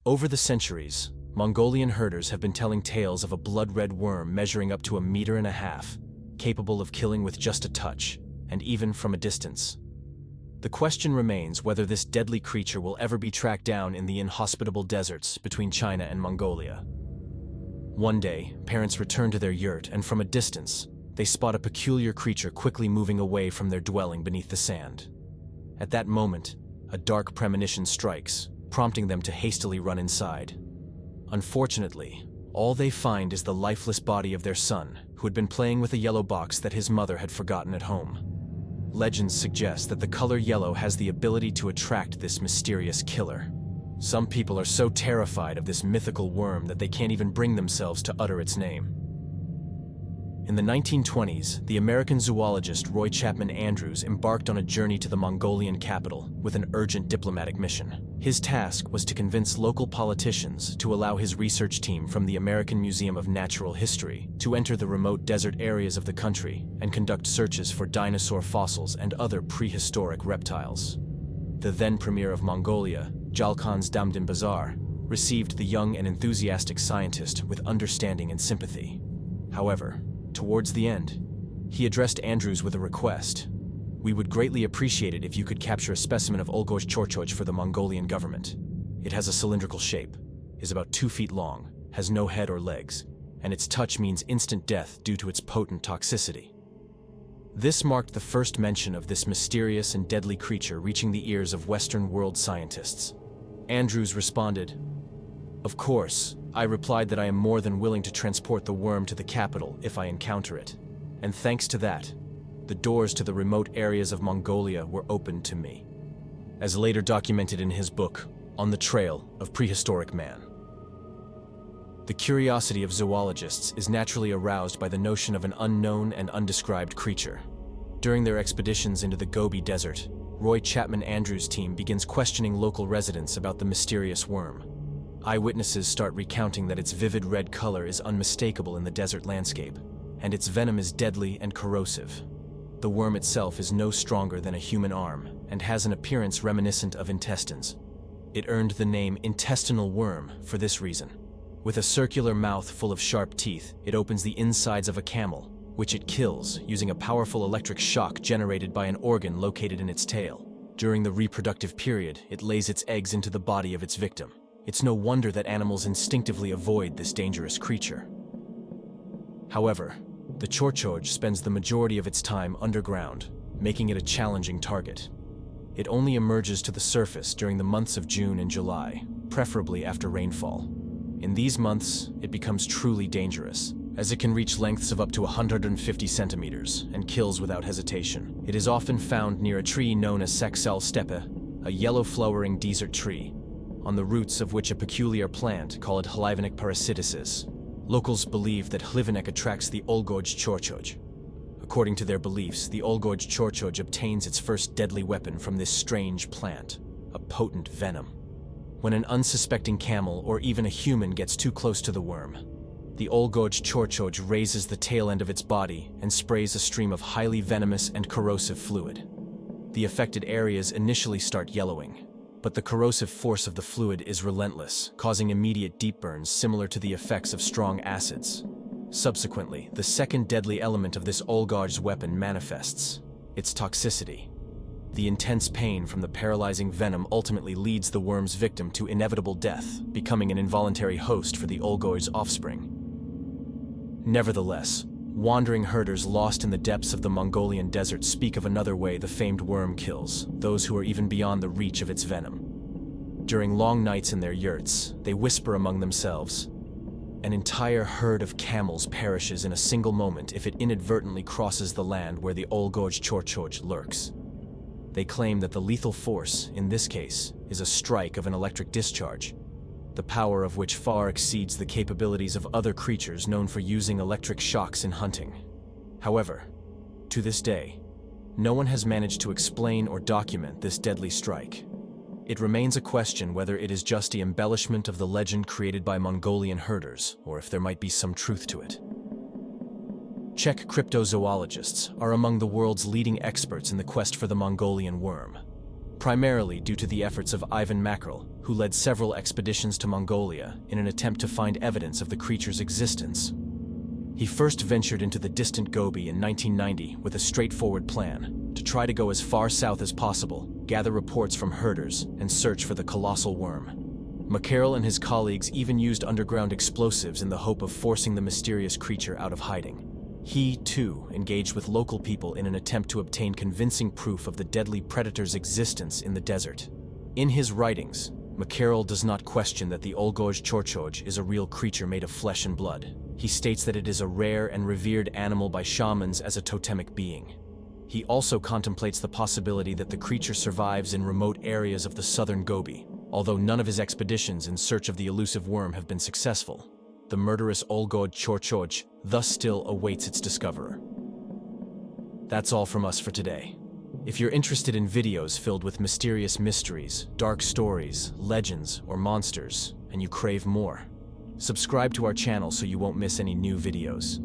Over the centuries, Mongolian herders have been telling tales of a blood-red worm measuring up to 1.5 meters, capable of killing with just a touch, and even from a distance. The question remains whether this deadly creature will ever be tracked down in the inhospitable deserts between China and Mongolia. One day, parents return to their yurt and from a distance, they spot a peculiar creature quickly moving away from their dwelling beneath the sand. At that moment, a dark premonition strikes, prompting them to hastily run inside. Unfortunately, all they find is the lifeless body of their son, who had been playing with a yellow box that his mother had forgotten at home. Legends suggest that the color yellow has the ability to attract this mysterious killer. Some people are so terrified of this mythical worm that they can't even bring themselves to utter its name. In the 1920s, the American zoologist Roy Chapman Andrews embarked on a journey to the Mongolian capital with an urgent diplomatic mission. His task was to convince local politicians to allow his research team from the American Museum of Natural History to enter the remote desert areas of the country and conduct searches for dinosaur fossils and other prehistoric reptiles. The then Premier of Mongolia, Jalkhan's Damdin Bazar, received the young and enthusiastic scientist with understanding and sympathy. However, towards the end, he addressed Andrews with a request. "We would greatly appreciate it if you could capture a specimen of Olgoi-khorkhoi for the Mongolian government. It has a cylindrical shape, is about 2 feet long, has no head or legs, and its touch means instant death due to its potent toxicity." This marked the first mention of this mysterious and deadly creature reaching the ears of Western world scientists. Andrews responded, "Of course, I replied that I am more than willing to transport the worm to the capital if I encounter it. And thanks to that, the doors to the remote areas of Mongolia were opened to me." As later documented in his book, On the Trail of Prehistoric Man. The curiosity of zoologists is naturally aroused by the notion of an unknown and undescribed creature. During their expeditions into the Gobi Desert, Roy Chapman Andrews' team begins questioning local residents about the mysterious worm. Eyewitnesses start recounting that its vivid red color is unmistakable in the desert landscape, and its venom is deadly and corrosive. The worm itself is no stronger than a human arm and has an appearance reminiscent of intestines. It earned the name intestinal worm for this reason. With a circular mouth full of sharp teeth, it opens the insides of a camel, which it kills using a powerful electric shock generated by an organ located in its tail. During the reproductive period, it lays its eggs into the body of its victim. It's no wonder that animals instinctively avoid this dangerous creature. However, the khorkhoi spends the majority of its time underground, making it a challenging target. It only emerges to the surface during the months of June and July, preferably after rainfall. In these months, it becomes truly dangerous, as it can reach lengths of up to 150 centimeters and kills without hesitation. It is often found near a tree known as Saksal steppe, a yellow-flowering desert tree, on the roots of which a peculiar plant called Hlivenik parasitosis. Locals believe that Hlivenik attracts the Olgoi-khorkhoi. According to their beliefs, the Olgoi-khorkhoi obtains its first deadly weapon from this strange plant, a potent venom. When an unsuspecting camel or even a human gets too close to the worm, the Olgoi-khorkhoi raises the tail end of its body and sprays a stream of highly venomous and corrosive fluid. The affected areas initially start yellowing, but the corrosive force of the fluid is relentless, causing immediate deep burns similar to the effects of strong acids. Subsequently, the second deadly element of this Olgoj's weapon manifests: its toxicity. The intense pain from the paralyzing venom ultimately leads the worm's victim to inevitable death, becoming an involuntary host for the Olgoi's offspring. Nevertheless, wandering herders lost in the depths of the Mongolian desert speak of another way the famed worm kills those who are even beyond the reach of its venom. During long nights in their yurts, they whisper among themselves, "An entire herd of camels perishes in a single moment if it inadvertently crosses the land where the Olgoi-khorkhoi lurks." They claim that the lethal force, in this case, is a strike of an electric discharge, the power of which far exceeds the capabilities of other creatures known for using electric shocks in hunting. However, to this day, no one has managed to explain or document this deadly strike. It remains a question whether it is just the embellishment of the legend created by Mongolian herders, or if there might be some truth to it. Czech cryptozoologists are among the world's leading experts in the quest for the Mongolian worm. primarily due to the efforts of Ivan Mackerel, who led several expeditions to Mongolia in an attempt to find evidence of the creature's existence. He first ventured into the distant Gobi in 1990 with a straightforward plan: to try to go as far south as possible, gather reports from herders, and search for the colossal worm. Mackerel and his colleagues even used underground explosives in the hope of forcing the mysterious creature out of hiding. He, too, engaged with local people in an attempt to obtain convincing proof of the deadly predator's existence in the desert. In his writings, Mackerel does not question that the Olgoi-khorkhoi is a real creature made of flesh and blood. He states that it is a rare and revered animal by shamans as a totemic being. He also contemplates the possibility that the creature survives in remote areas of the southern Gobi, although none of his expeditions in search of the elusive worm have been successful. The murderous Olgoi-khorkhoi thus still awaits its discoverer. That's all from us for today. If you're interested in videos filled with mysterious mysteries, dark stories, legends, or monsters, and you crave more, subscribe to our channel so you won't miss any new videos.